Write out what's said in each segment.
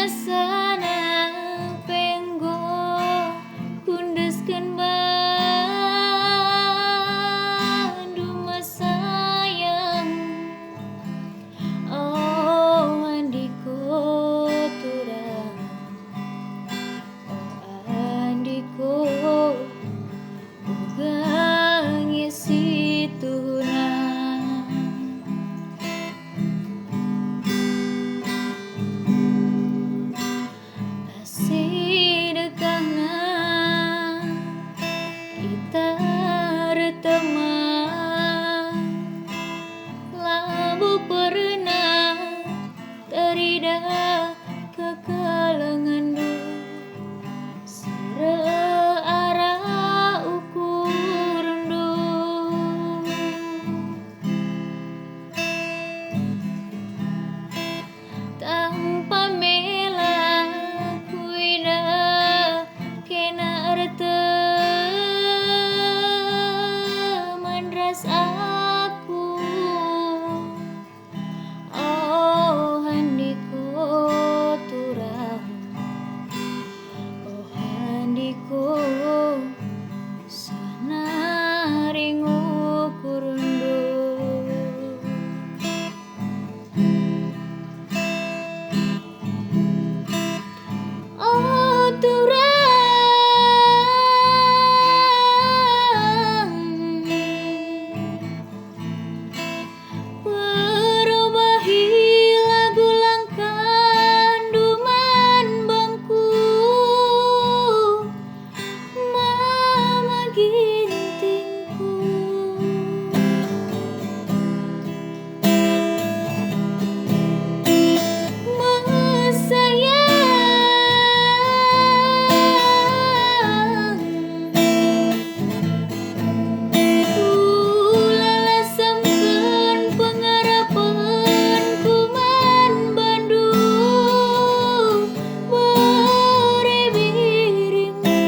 biasana penggo kundaskeun Bandung sayang. Oh Andiko turang, oh Andiko boga ngisi tuhuna. Sedekahna kita reteman, labu pernah terida kekalengan sire arah ukur tanpa mela kuida kena manras aku. Oh Andiko turang, oh Andiko sanaring ukur oh turang perubahi lagu langkan duman bangku mama gintingku. Mesayang lalasamkeun pangarapan kuman Bandung bare biringku.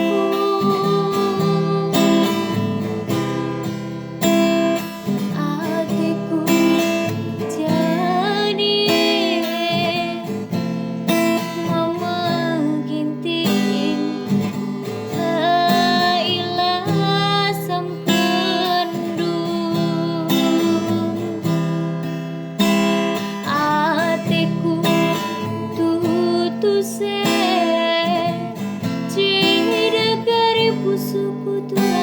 Atiku jadi mama ginting lailah samkeun atiku tutuse cida kari pusuku turang.